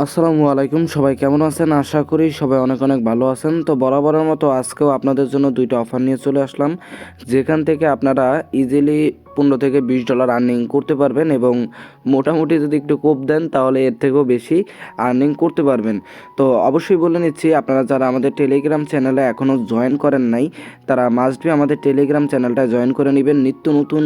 আসসালামু আলাইকুম, সবাই কেমন আছেন? আশা করি সবাই অনেক অনেক ভালো আছেন। তো বরাবরের মতো আজকেও আপনাদের জন্য দুইটা অফার নিয়ে চলে আসলাম, যেখান থেকে আপনারা ইজিলি $15 থেকে $20 আর্নিং করতে পারবেন এবং মোটামুটি যদি একটু কোপ দেন তাহলে এর থেকেও বেশি আর্নিং করতে পারবেন। তো অবশ্যই বলে নিচ্ছি, আপনারা যারা আমাদের টেলিগ্রাম চ্যানেলে এখনও জয়েন করেন নাই তারা মাস্ট বি আমাদের টেলিগ্রাম চ্যানেলটা জয়েন করে নেবেন নিত্য নতুন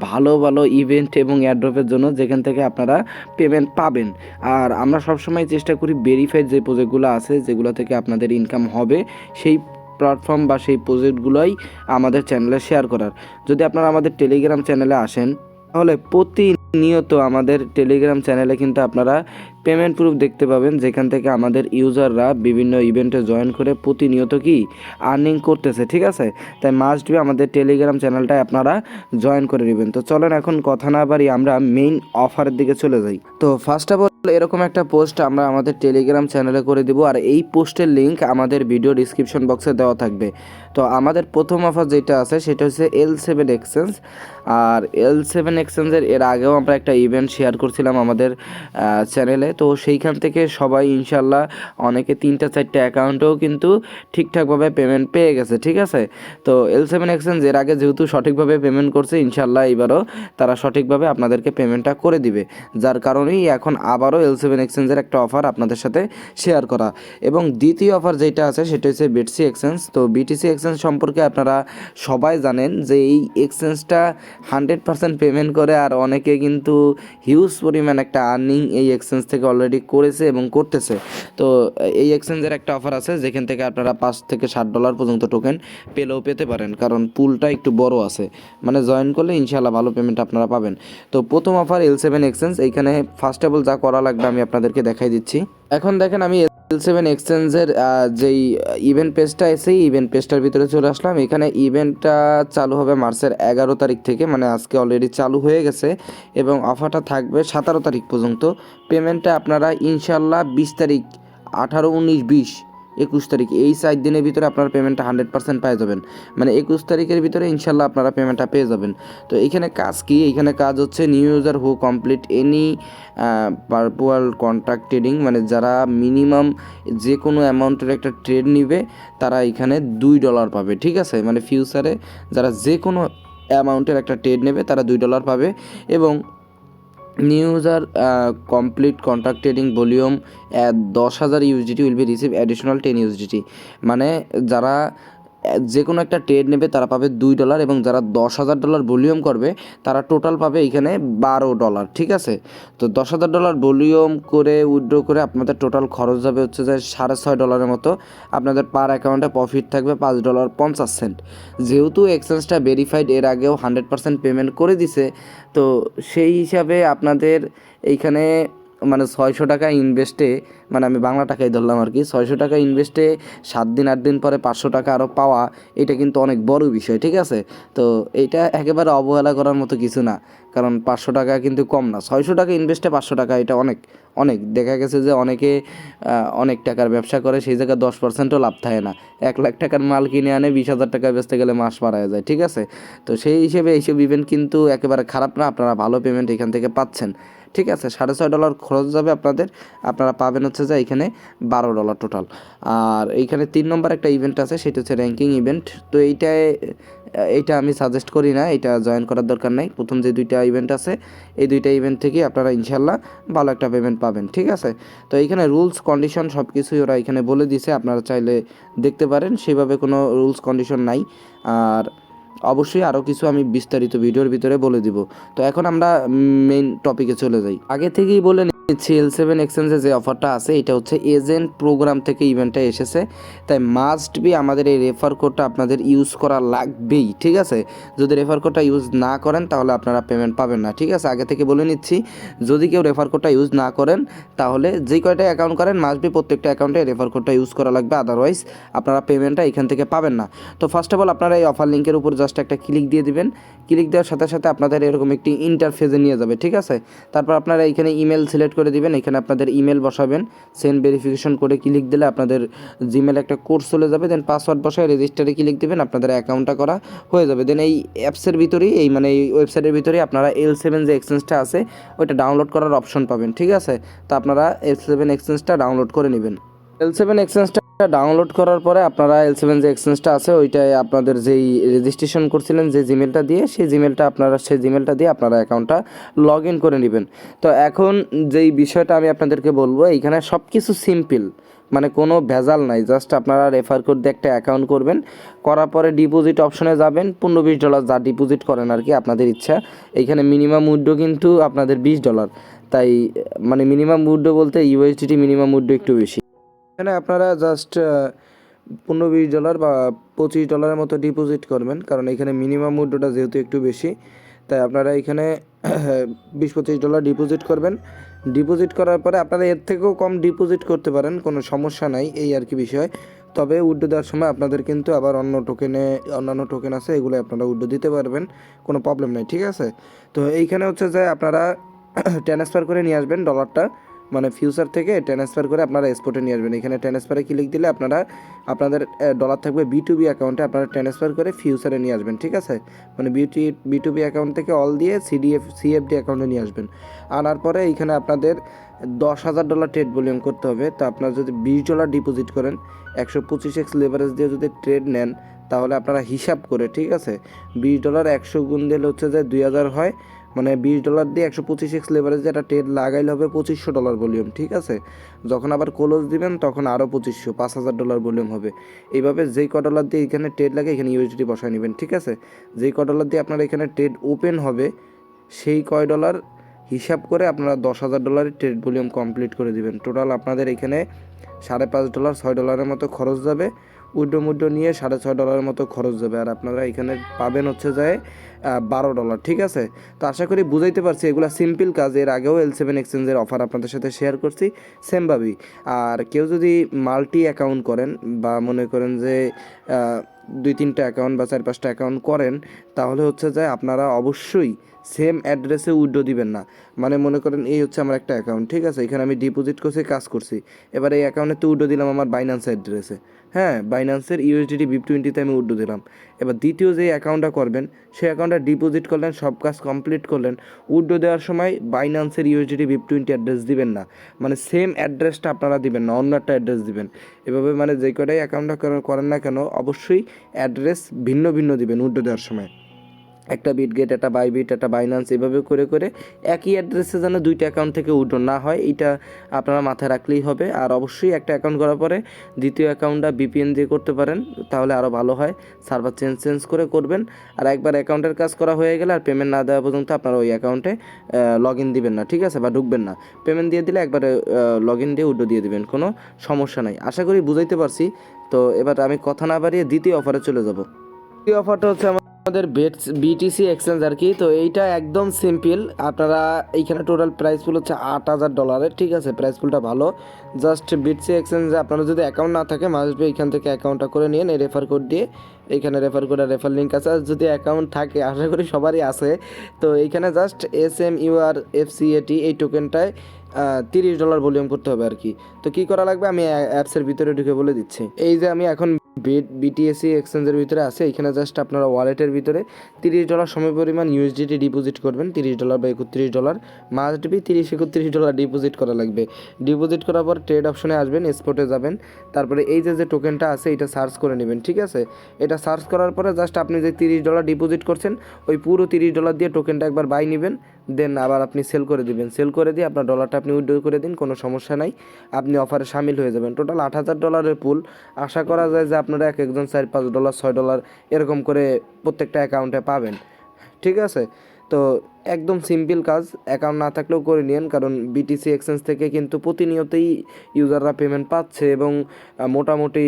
ভালো ভালো ইভেন্ট এবং এয়ারড্রপের জন্য, যেখান থেকে আপনারা পেমেন্ট পাবেন। আর আমরা সবসময় চেষ্টা করি ভেরিফাইড যে প্রজেক্টগুলো আছে, যেগুলো থেকে আপনাদের ইনকাম হবে, সেই প্ল্যাটফর্ম বা সেই প্রজেক্টগুলোই আমাদের চ্যানেলে শেয়ার করার। যদি আপনারা আমাদের টেলিগ্রাম চ্যানেলে আসেন তাহলে প্রতিনিয়ত আমাদের টেলিগ্রাম চ্যানেলে কিন্তু আপনারা পেমেন্ট প্রুফ দেখতে পাবেন, যেখান থেকে আমাদের ইউজাররা বিভিন্ন ইভেন্টে জয়েন করে প্রতিনিয়ত কি আর্নিং করতেছে। ঠিক আছে, তাই মাস্ট বি আমাদের টেলিগ্রাম চ্যানেলটায় আপনারা জয়েন করে নেবেন। তো চলেন এখন কথা না বাড়ি আমরা মেইন অফারের দিকে চলে যাই। তো ফার্স্ট অফ অল এরকম একটা পোস্ট আমরা আমাদের টেলিগ্রাম চ্যানেলে করে দিব, আর এই পোস্টের লিঙ্ক আমাদের ভিডিও ডিসক্রিপশন বক্সে দেওয়া থাকবে। তো আমাদের প্রথম অফার যেটা আছে সেটা হচ্ছে L7 এক্সচেঞ্জ। আর L7 এক্সচেঞ্জের এর আগেও আমরা একটা ইভেন্ট শেয়ার করছিলাম আমাদের চ্যানেলে। তো সেইখান থেকে সবাই ইনশাল্লাহ অনেকে 3-4টা অ্যাকাউন্টেও কিন্তু ঠিকঠাকভাবে পেমেন্ট পেয়ে গেছে। ঠিক আছে, তো L7 এক্সচেঞ্জ এর আগে যেহেতু সঠিকভাবে পেমেন্ট করছে, ইনশাল্লাহ এবারও তারা সঠিকভাবে আপনাদেরকে পেমেন্টটা করে দিবে, যার কারণেই এখন আবারও L7 এক্সচেঞ্জের একটা অফার আপনাদের সাথে শেয়ার করা। এবং দ্বিতীয় অফার যেটা আছে সেটা হচ্ছে Btse এক্সচেঞ্জ। তো Btse এক্সচেঞ্জ সম্পর্কে আপনারা সবাই জানেন যে এই এক্সচেঞ্জটা 100% পেমেন্ট করে, আর অনেকে কিন্তু হিউজ পরিমাণ একটা আর্নিং এই এক্সচেঞ্জ থেকে অলরেডি করেছে এবং করতেছে। তো এই এক্সচেঞ্জের একটা অফার আছে যেখান থেকে আপনারা $5 থেকে $7 পর্যন্ত টোকেন পেতে পারেন, কারণ পুলটা একটু বড় আছে। মানে জয়েন করলে ইনশাল্লাহ ভালো পেমেন্ট আপনারা পাবেন। তো প্রথম অফার L7 এক্সচেঞ্জ। এইখানে ফার্স্ট অফ অল যা করা লাগবে আমি আপনাদেরকে দেখাই দিচ্ছি। এখন দেখেন আমি L7 এক্সচেঞ্জের যেই ইভেন্ট পেজটা আছে, ইভেন্ট পেজটার ভিতরে চলে আসলাম। এখানে ইভেন্টটা চালু হবে মার্চের 11 তারিখ থেকে, মানে আজকে অলরেডি চালু হয়ে গেছে, এবং অফারটা থাকবে 17 তারিখ পর্যন্ত। পেমেন্টটা আপনারা ইনশাল্লাহ 20 তারিখ, 18, 19, 20, 21 তারিখ এই 4 দিনের ভিতরে আপনারা পেমেন্টটা 100% পেয়ে যাবেন। মানে 21 তারিখের ভিতরে ইনশাল্লাহ আপনারা পেমেন্টটা পেয়ে যাবেন। তো এইখানে কাজ কি? এইখানে কাজ হচ্ছে new user who complete any perpetual contract trading, মানে যারা মিনিমাম যে কোনো অ্যামাউন্টের একটা ট্রেড নিবে তারা এখানে $2 পাবে। ঠিক আছে, মানে ফিউচারে যারা যে কোনো অ্যামাউন্টের একটা ট্রেড নেবে তারা $2 পাবে। এবং new user complete contract trading volume 10,000 USDT will be receive additional 10 USDT। মানে যারা যে কোনো একটা ট্রেড নেবে তারা পাবে $2, এবং যারা $10,000 ভলিউম করবে তারা টোটাল পাবে এখানে $12। ঠিক আছে, তো $10,000 ভলিউম করে উইথড্র করে আপনাদের টোটাল খরচ যাবে হচ্ছে যে $6.5 মতো। আপনাদের পার অ্যাকাউন্টে প্রফিট থাকবে $5.50। যেহেতু এক্সচেঞ্জটা ভেরিফাইড, এর আগেও 100% পেমেন্ট করে দিছে, তো সেই হিসাবে আপনাদের এইখানে মানে 600 টাকা ইনভেস্টে, মানে আমি বাংলা টাকায় ধরলাম আর কি, 600 টাকা ইনভেস্টে 7 দিন 8 দিন পরে 500 টাকা আরও পাওয়া, এটা কিন্তু অনেক বড় বিষয়। ঠিক আছে, তো এটা একেবারে অবহেলা করার মতো কিছু না, কারণ 500 টাকা কিন্তু কম না। 600 টাকা ইনভেস্টে 500 টাকা, এটা অনেক অনেক। দেখা গেছে যে অনেকে অনেক টাকার ব্যবসা করে, সেই জায়গায় 10%ও লাভ থাকে না। 1 লাখ টাকার মাল কিনে আনে 20,000 টাকা বেচতে গেলে মাস পাড়ায় যায়। ঠিক আছে, তো সেই হিসেবে এইসব ইভেন্ট কিন্তু একেবারে খারাপ না, আপনারা ভালো পেমেন্ট এখান থেকে পাচ্ছেন। ঠিক আছে, $6.5 খরচ যাবে আপনাদের, আপনারা পাবেন হচ্ছে যে এখানে $12 টোটাল। আর এইখানে 3 নম্বর একটা ইভেন্ট আছে, সেটা হচ্ছে র্যাঙ্কিং ইভেন্ট। তো এইটা আমি সাজেস্ট করি না, এটা জয়েন করার দরকার নাই। প্রথম যে 2টা ইভেন্ট আছে, এই 2টা ইভেন্ট থেকে আপনারা ইনশাল্লাহ ভালো একটা পেমেন্ট পাবেন। ঠিক আছে, তো এইখানে রুলস কন্ডিশন সব কিছুই ওরা এখানে বলে দিছে, আপনারা চাইলে দেখতে পারেন, সেভাবে কোনো রুলস কন্ডিশন নাই। আর অবশ্যই আরও কিছু আমি বিস্তারিত ভিডিওর ভিতরে বলে দিব। তো এখন আমরা মেইন টপিকে চলে যাই। আগে থেকেই বলে নিচ্ছি, L7 এক্সচেঞ্জে যে অফারটা আছে এটা হচ্ছে এজেন্ট প্রোগ্রাম থেকে ইভেন্টটা এসেছে, তাই মাস্ট বি আমাদের এই রেফার কোডটা আপনাদের ইউজ করা লাগবেই। ঠিক আছে, যদি রেফার কোডটা ইউজ না করেন তাহলে আপনারা পেমেন্ট পাবেন না। ঠিক আছে, আগে থেকে বলে নিচ্ছি, যদি কেউ রেফার কোডটা ইউজ না করেন তাহলে যে কয়টা অ্যাকাউন্ট করেন মাস্ট বি প্রত্যেকটা অ্যাকাউন্টে রেফার কোডটা ইউজ করা লাগবে, আদারওয়াইজ আপনারা পেমেন্টটা এখান থেকে পাবেন না। তো ফার্স্ট অফ অল আপনারা এই অফার লিঙ্কের উপর জাস্ট একটা ক্লিক দিয়ে দিবেন। ক্লিক দেওয়ার সাথে সাথে আপনাদের এরকম একটি ইন্টারফেসে নিয়ে যাবে। ঠিক আছে, তারপর আপনারা এখানে ইমেল সিলেক্ট করে দিবেন। এখানে আপনাদের ইমেল বসাবেন, সেন্ড ভেরিফিকেশন করে ক্লিক দিলে আপনাদের জিমেলে একটা কোড চলে যাবে, দেন পাসওয়ার্ড বসায় রেজিস্টারে ক্লিক দিবেন, আপনাদের অ্যাকাউন্টটা করা হয়ে যাবে। দেন এই অ্যাপসের ভিতরেই এই এই ওয়েবসাইটের ভিতরেই আপনারা L7 যে এক্সচেঞ্জটা আছে ওইটা ডাউনলোড করার অপশন পাবেন, ঠিক আছে। তো আপনারা L7 এক্সচেঞ্জটা ডাউনলোড করে নেবেন। L7 এক্সচেঞ্জটা ডাউনলোড করার পরে আপনারা L7 যে এক্সচেঞ্জটা আছে ওইটায় আপনাদের যেই রেজিস্ট্রেশন করছিলেন যে জিমেলটা দিয়ে, সেই জিমেলটা দিয়ে আপনারা অ্যাকাউন্টটা লগ ইন করে নেবেন। তো এখন যেই বিষয়টা আমি আপনাদেরকে বলবো, এইখানে সব কিছু সিম্পল, মানে কোনো ভেজাল নাই। জাস্ট আপনারা রেফার কোড দিয়ে একটা অ্যাকাউন্ট করবেন, করার পরে ডিপোজিট অপশনে যাবেন, $15-20 যা ডিপোজিট করেন আর কি আপনাদের ইচ্ছা। এইখানে মিনিমাম উইথড্র কিন্তু আপনাদের $20, তাই মানে মিনিমাম উইথড্র বলতে USDT মিনিমাম উইথড্র একটু বেশি। এখানে আপনারা জাস্ট $15-20 বা $25 মতো ডিপোজিট করবেন, কারণ এখানে মিনিমাম উইথড্রটা যেহেতু একটু বেশি, তাই আপনারা এখানে $20-25 ডিপোজিট করবেন। ডিপোজিট করার পরে আপনারা এর থেকেও কম ডিপোজিট করতে পারেন, কোনো সমস্যা নাই, এই আর কি বিষয়। তবে উইথড্র দেওয়ার সময় আপনাদের কিন্তু আবার অন্যান্য টোকেন আছে, এগুলো আপনারা উইথড্র দিতে পারবেন, কোনো প্রবলেম নাই, ঠিক আছে। তো এইখানে হচ্ছে যে আপনারা ট্রান্সফার করে নিয়ে আসবেন ডলারটা, মানে ফিউচার থেকে ট্রান্সফার করে আপনারা এক্সপোর্টে নিয়ে আসবেন। এখানে ট্রান্সফারে ক্লিক দিলে আপনাদের ডলার থাকবে B2B অ্যাকাউন্টে, আপনারা ট্রান্সফার করে ফিউচারে নিয়ে আসবেন, ঠিক আছে। মানে B2B অ্যাকাউন্ট থেকে অল দিয়ে CFD অ্যাকাউন্টে নিয়ে আসবেন। আনার পরে এইখানে আপনাদের $10,000 ট্রেড ভলিউম করতে হবে। তো আপনারা যদি $20 ডিপোজিট করেন, 125x লেভারেজ দিয়ে যদি ট্রেড নেন, তাহলে আপনারা হিসাব করে, ঠিক আছে, $20 100 গুণ দিলে হচ্ছে যে 2000 হয়, মানে $20 দিয়ে 125x লেভারেজ দিয়ে একটা ট্রেড লাগাইলে হবে $2500 ভলিউম, ঠিক আছে। যখন আবার ক্লোজ দিবেন তখন আরও 2500, $5000 ভলিউম হবে। এইভাবে যেই $ডলার দিয়ে এখানে ট্রেড লাগে এখানে USDT বসায় নেবেন, ঠিক আছে। যেই $ডলার দিয়ে আপনার এখানে ট্রেড ওপেন হবে সেই $ডলার হিসাব করে আপনারা $10,000 ট্রেড ভলিউম কমপ্লিট করে দিবেন। টোটাল আপনাদের এখানে $5.5 $6 মতো খরচ যাবে। উইড্রো নিয়ে $6.5 মতো খরচ যাবে, আর আপনারা এখানে পাবেন হচ্ছে যায় $12, ঠিক আছে। তো আশা করি বুঝাইতে পারছি, এগুলো সিম্পল কাজ। এর আগেও L7 এক্সচেঞ্জের অফার আপনাদের সাথে শেয়ার করছি সেমভাবেই। আর কেউ যদি মাল্টি অ্যাকাউন্ট করেন বা মনে করেন যে 2-3টা অ্যাকাউন্ট বা 4-5টা অ্যাকাউন্ট করেন, তাহলে হচ্ছে যে আপনারা অবশ্যই সেম অ্যাড্রেসে উইড্রো দিবেন না। মানে মনে করেন এই হচ্ছে আমার একটা অ্যাকাউন্ট, ঠিক আছে, এখানে আমি ডিপোজিট করছি, কাজ করছি, এবার এই অ্যাকাউন্টে তো উইড্রো দিলাম আমার বাইন্যান্স অ্যাড্রেসে, হ্যাঁ, বাইন্যান্সের USDT BIP20-তে আমি উইড্রো দিলাম। এবার দ্বিতীয় যে অ্যাকাউন্টটা করবেন সেই অ্যাকাউন্টটা ডিপোজিট করলেন, সব কাজ কমপ্লিট করলেন, উইড্রো দেওয়ার সময় বাইন্যান্সের USDT BIP20 অ্যাড্রেস দিবেন না, মানে সেম অ্যাড্রেসটা আপনারা দিবেন না, অন্য একটা অ্যাড্রেস দিবেন। এভাবে মানে যে কটাই অ্যাকাউন্টটা করেন না কেন অবশ্যই অ্যাড্রেস ভিন্ন ভিন্ন দিবেন উইড্রো দেওয়ার সময়। একটা বিটগেট, একটা বাইবিট, একটা বাইন্যান্স, এভাবে করে করে একই অ্যাড্রেসে যেন 2টা অ্যাকাউন্ট থেকে উইথড্র না হয়, এটা আপনারা মাথায় রাখলেই হবে। আর অবশ্যই একটা অ্যাকাউন্ট করার পরে দ্বিতীয় অ্যাকাউন্টটা VPN দিয়ে করতে পারেন, তাহলে আরও ভালো হয়। সার্ভার চেঞ্জ করে করবেন। আর একবার অ্যাকাউন্টের কাজ করা হয়ে গেলে আর পেমেন্ট না দেওয়া পর্যন্ত আপনারা ওই অ্যাকাউন্টে লগ ইন দিবেন না, ঠিক আছে, বা ঢুকবেন না। পেমেন্ট দিয়ে দিলে একবারে লগ ইন দিয়ে উইথড্র দিয়ে দিবেন, কোনো সমস্যা নাই। আশা করি বুঝাইতে পারছি। তো এবার আমি কথা না বাড়িয়ে দ্বিতীয় অফারে চলে যাব। দ্বিতীয় অফারটা হচ্ছে আমাদের BTC এক্সচেঞ্জ আর কি। তো এইটা একদম সিম্পল, আপনারা এইখানে টোটাল প্রাইস পুল হচ্ছে $8,000, ঠিক আছে, প্রাইস পুলটা ভালো। জাস্ট Btse এক্সচেঞ্জে আপনারা যদি অ্যাকাউন্ট না থাকে মাস্ট এইখান থেকে অ্যাকাউন্টটা করে নিন, এই রেফার কোড দিয়ে। এইখানে রেফার লিঙ্ক আছে, আর যদি অ্যাকাউন্ট থাকে আশা করি সবারই আছে, তো এইখানে জাস্ট SMURFCAT এই টোকেনটায় $30 ভলিউম করতে হবে আর কি। তো কী করা লাগবে আমি অ্যাপসের ভিতরে ঢুকে বলে দিচ্ছি। এই যে আমি এখন BTC এক্সচেঞ্জের ভিতরে আছে, এখানে জাস্ট আপনারা ওয়ালেটের ভিতরে $30 সমপরিমাণ USDT ডিপোজিট করবেন। $30 বা $31 মাস্ট বি, $30-31 ডিপোজিট করা লাগবে। ডিপোজিট করার পর ট্রেড অপশনে আসবেন, এক্সপোর্টে যাবেন, তারপরে এই যে টোকেনটা আছে এটা সার্চ করে নেবেন, ঠিক আছে। এটা সার্চ করার পরে জাস্ট আপনি যে $30 ডিপোজিট করছেন ওই পুরো $30 দিয়ে টোকেনটা একবার বাই নেবেন, দেন আবার আপনি সেল করে দিবেন। সেল করে দিয়ে আপনার ডলারটা আপনি উইথড্র করে দিন, কোনো সমস্যা নাই, আপনি অফারে সামিল হয়ে যাবেন। টোটাল $8,000 পুল। আশা করা যায় যে আপনারা একজন $4-5 $6 এরকম করে প্রত্যেকটা অ্যাকাউন্টে পাবেন, ঠিক আছে। তো একদম সিম্পল কাজ, অ্যাকাউন্ট না থাকলেও করে নিন, কারণ BTC এক্সচেঞ্জ থেকে কিন্তু প্রতিনিয়তই ইউজাররা পেমেন্ট পাচ্ছে এবং মোটামুটি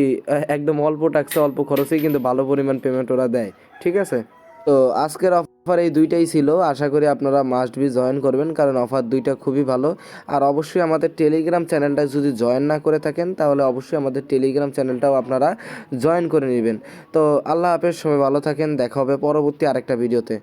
একদম অল্প ট্যাক্সে অল্প খরচেই কিন্তু ভালো পরিমাণ পেমেন্ট ওরা দেয়, ঠিক আছে। তো আজকের অফার এই দুইটাই ছিল, আশা করি আপনারা মাস্ট বি জয়েন করবেন, কারণ অফার দুইটা খুবই ভালো। আর অবশ্যই আমাদের টেলিগ্রাম চ্যানেলটা যদি জয়েন না করে থাকেন তাহলে অবশ্যই আমাদের টেলিগ্রাম চ্যানেলটাও আপনারা জয়েন করে নেবেন। তো আল্লাহ হাফেজ, সবাই ভালো থাকেন, দেখা হবে পরবর্তী আরেকটা ভিডিওতে।